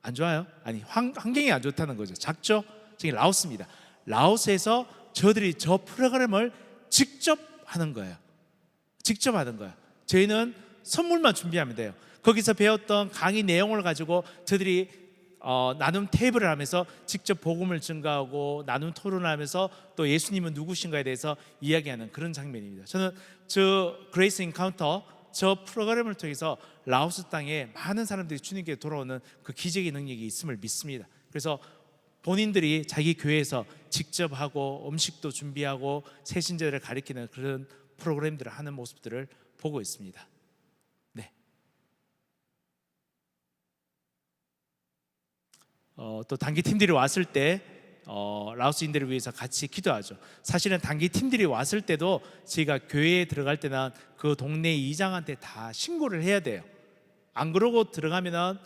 안 좋아요? 아니, 환경이 안 좋다는 거죠. 작죠? 저기 라오스입니다. 라오스에서 저들이 저 프로그램을 직접 하는 거예요. 직접 하는 거예요. 저희는 선물만 준비하면 돼요. 거기서 배웠던 강의 내용을 가지고 저들이 나눔 테이블을 하면서 직접 복음을 증가하고 나눔 토론을 하면서 또 예수님은 누구신가에 대해서 이야기하는 그런 장면입니다. 저는 저 그레이스 인카운터 저 프로그램을 통해서 라오스 땅에 많은 사람들이 주님께 돌아오는 그 기적의 능력이 있음을 믿습니다. 그래서 본인들이 자기 교회에서 직접 하고 음식도 준비하고 새신자들을 가리키는 그런 프로그램들을 하는 모습들을 보고 있습니다. 네. 또 단기 팀들이 왔을 때 라오스인들을 위해서 같이 기도하죠. 사실은 단기 팀들이 왔을 때도 저희가 교회에 들어갈 때는 그 동네 이장한테 다 신고를 해야 돼요. 안 그러고 들어가면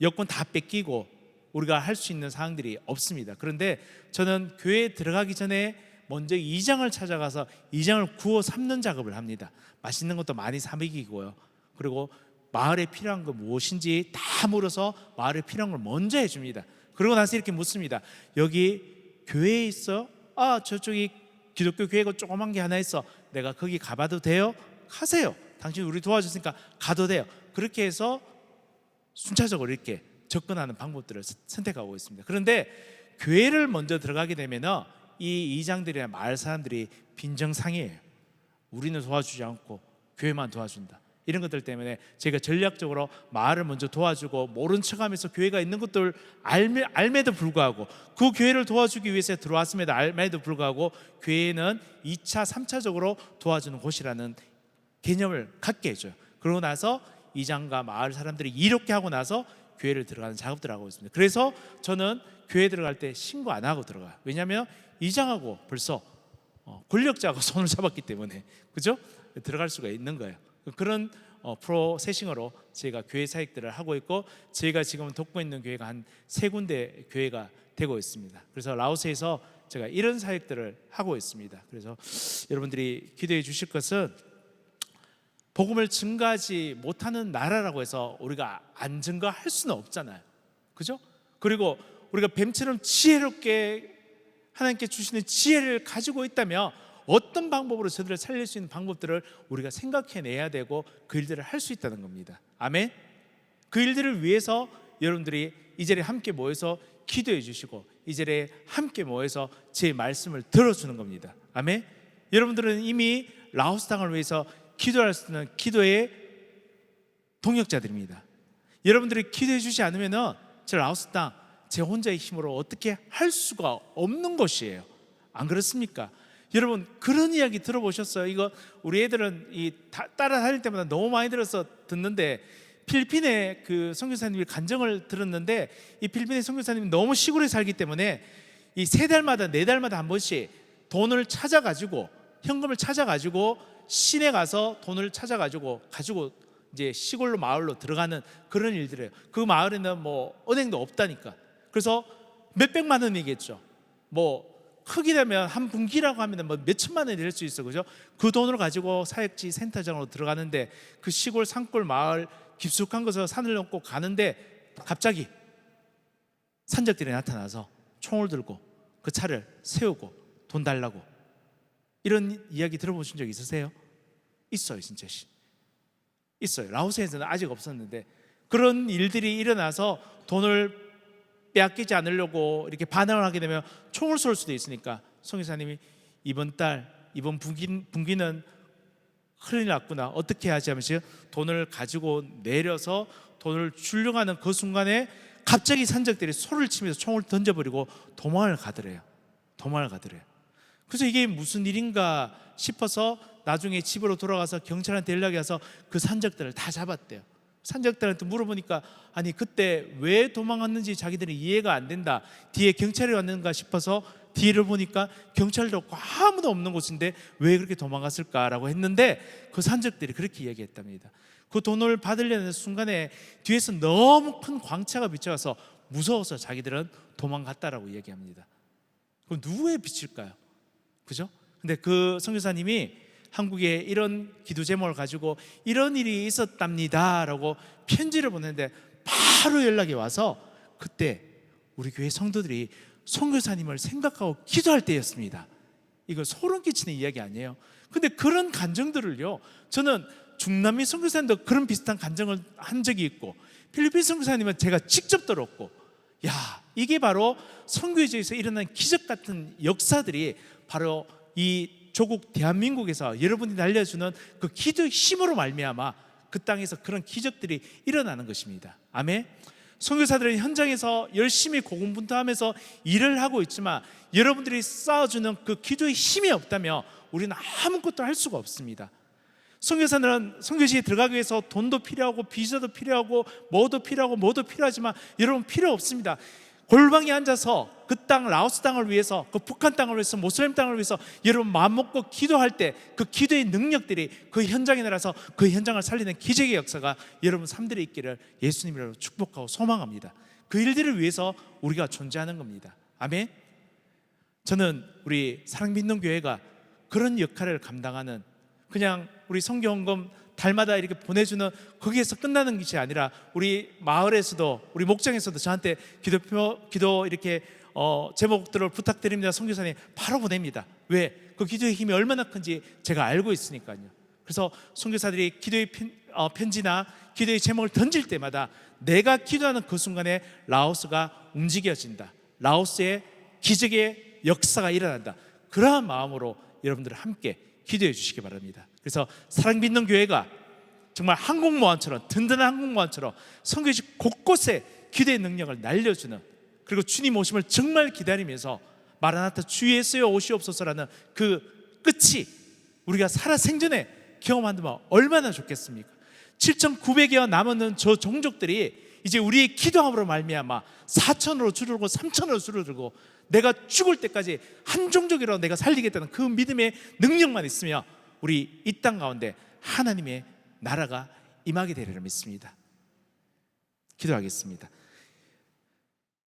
여권 다 뺏기고 우리가 할 수 있는 사항들이 없습니다. 그런데 저는 교회에 들어가기 전에 먼저 이장을 찾아가서 이장을 구워 삶는 작업을 합니다. 맛있는 것도 많이 사 먹이고요. 그리고 마을에 필요한 거 무엇인지 다 물어서 마을에 필요한 걸 먼저 해줍니다. 그러고 나서 이렇게 묻습니다. 여기 교회에 있어? 아, 저쪽이 기독교 교회가 조그만 게 하나 있어. 내가 거기 가봐도 돼요? 가세요. 당신 우리 도와줬으니까 가도 돼요. 그렇게 해서 순차적으로 이렇게 접근하는 방법들을 선택하고 있습니다. 그런데 교회를 먼저 들어가게 되면 이 이장들이나 마을 사람들이 빈정상이에요. 우리는 도와주지 않고 교회만 도와준다. 이런 것들 때문에 제가 전략적으로 마을을 먼저 도와주고 모른 척하면서 교회가 있는 것들 알매도 불구하고 그 교회를 도와주기 위해서 들어왔음에도 알매도 불구하고 교회는 2차, 3차적으로 도와주는 곳이라는 개념을 갖게 해줘요. 그러고 나서 이장과 마을 사람들이 이렇게 하고 나서 교회를 들어가는 작업들을 하고 있습니다. 그래서 저는 교회 들어갈 때 신고 안 하고 들어가요. 왜냐하면 이장하고 벌써 권력자하고 손을 잡았기 때문에, 그죠? 들어갈 수가 있는 거예요. 그런 프로세싱으로 저희가 교회 사역들을 하고 있고, 저희가 지금 돕고 있는 교회가 한 3군데 교회가 되고 있습니다. 그래서 라오스에서 제가 이런 사역들을 하고 있습니다. 그래서 여러분들이 기도해 주실 것은, 복음을 증가하지 못하는 나라라고 해서 우리가 안 증가할 수는 없잖아요. 그죠? 그리고 우리가 뱀처럼 지혜롭게 하나님께 주시는 지혜를 가지고 있다면 어떤 방법으로 저들을 살릴 수 있는 방법들을 우리가 생각해내야 되고 그 일들을 할 수 있다는 겁니다. 아멘. 그 일들을 위해서 여러분들이 이 자리에 함께 모여서 기도해 주시고 이 자리에 함께 모여서 제 말씀을 들어주는 겁니다. 아멘. 여러분들은 이미 라오스 땅을 위해서 기도할 수 있는 기도의 동역자들입니다. 여러분들이 기도해 주지 않으면 저 라오스 땅 제 혼자의 힘으로 어떻게 할 수가 없는 것이에요. 안 그렇습니까? 여러분 그런 이야기 들어보셨어요? 이거 우리 애들은 따라 다닐 때마다 너무 많이 들어서 듣는데, 필리핀의 그 선교사님이 간증을 들었는데, 이 필리핀의 선교사님이 너무 시골에 살기 때문에 이 3달마다 4달마다 한 번씩 돈을 찾아가지고, 현금을 찾아가지고 시내 가서 돈을 찾아가지고 이제 시골로 마을로 들어가는 그런 일들이에요. 그 마을에는 뭐 은행도 없다니까. 그래서 몇백만 원이겠죠. 뭐 크게 되면 한 분기라고 하면 뭐 몇천만 원이 될 수 있어, 그죠? 그 돈을 가지고 사역지 센터장으로 들어가는데, 그 시골 산골 마을 깊숙한 곳에서 산을 넘고 가는데 갑자기 산적들이 나타나서 총을 들고 그 차를 세우고 돈 달라고, 이런 이야기 들어보신 적 있으세요? 있어요, 진짜 있어요. 라오스에서는 아직 없었는데 그런 일들이 일어나서 돈을 빼앗기지 않으려고 이렇게 반항을 하게 되면 총을 쏠 수도 있으니까 성교사님이 이번 분기는 큰일 났구나, 어떻게 하지 하면서 돈을 가지고 내려서 돈을 주려고 하는 그 순간에 갑자기 산적들이 소리를 치면서 총을 던져버리고 도망을 가더래요. 그래서 이게 무슨 일인가 싶어서 나중에 집으로 돌아가서 경찰한테 연락이 와서 그 산적들을 다 잡았대요. 산적들한테 물어보니까 아니 그때 왜 도망갔는지 자기들이 이해가 안 된다. 뒤에 경찰이 왔는가 싶어서 뒤를 보니까 경찰도 없고 아무도 없는 곳인데 왜 그렇게 도망갔을까라고 했는데, 그 산적들이 그렇게 이야기했답니다. 그 돈을 받으려는 순간에 뒤에서 너무 큰 광채가 비쳐서 무서워서 자기들은 도망갔다라고 이야기합니다. 그럼 누구의 빛일까요? 그죠? 근데 그 선교사님이 한국에 이런 기도 제목을 가지고 이런 일이 있었답니다라고 편지를 보냈는데 바로 연락이 와서 그때 우리 교회 성도들이 선교사님을 생각하고 기도할 때였습니다. 이거 소름 끼치는 이야기 아니에요. 근데 그런 감정들을요, 저는 중남미 선교사님도 그런 비슷한 감정을 한 적이 있고 필리핀 선교사님은 제가 직접 들었고, 야, 이게 바로 선교지에서 일어난 기적 같은 역사들이 바로 이 조국 대한민국에서 여러분이 알려주는 그 기도의 힘으로 말미암아 그 땅에서 그런 기적들이 일어나는 것입니다. 아멘. 선교사들은 현장에서 열심히 고군분투하면서 일을 하고 있지만 여러분들이 쌓아주는 그 기도의 힘이 없다면 우리는 아무것도 할 수가 없습니다. 선교사들은 선교지에 들어가기 위해서 돈도 필요하고 비자도 필요하고 뭐도 필요하지만 여러분 필요 없습니다. 골방에 앉아서 그 땅, 라오스 땅을 위해서, 그 북한 땅을 위해서, 모슬렘 땅을 위해서 여러분 마음 먹고 기도할 때 그 기도의 능력들이 그 현장에 날아서 그 현장을 살리는 기적의 역사가 여러분 삶들에 있기를 예수님이라고 축복하고 소망합니다. 그 일들을 위해서 우리가 존재하는 겁니다. 아멘. 저는 우리 사랑빛는 교회가 그런 역할을 감당하는, 그냥 우리 성경헌금 달마다 이렇게 보내주는 거기에서 끝나는 것이 아니라 우리 마을에서도, 우리 목장에서도 저한테 기도 이렇게 제목들을 부탁드립니다. 선교사님 바로 보냅니다. 왜? 그 기도의 힘이 얼마나 큰지 제가 알고 있으니까요. 그래서 선교사들이 기도의 편지나 기도의 제목을 던질 때마다 내가 기도하는 그 순간에 라오스가 움직여진다, 라오스의 기적의 역사가 일어난다, 그러한 마음으로 여러분들 함께 기도해 주시기 바랍니다. 그래서 사랑빛는 교회가 정말 항공모함처럼, 든든한 항공모함처럼 선교지 곳곳에 기도의 능력을 날려주는, 그리고 주님 오심을 정말 기다리면서 마라나타 주 예수여 오시옵소서라는 그 끝이 우리가 살아생전에 경험한다면 얼마나 좋겠습니까? 7,900여 남은 저 종족들이 이제 우리의 기도함으로 말미암아 4천으로 줄어들고 3천으로 줄어들고 내가 죽을 때까지 한 종족이라도 내가 살리겠다는 그 믿음의 능력만 있으면 우리 이 땅 가운데 하나님의 나라가 임하게 되리라 믿습니다. 기도하겠습니다.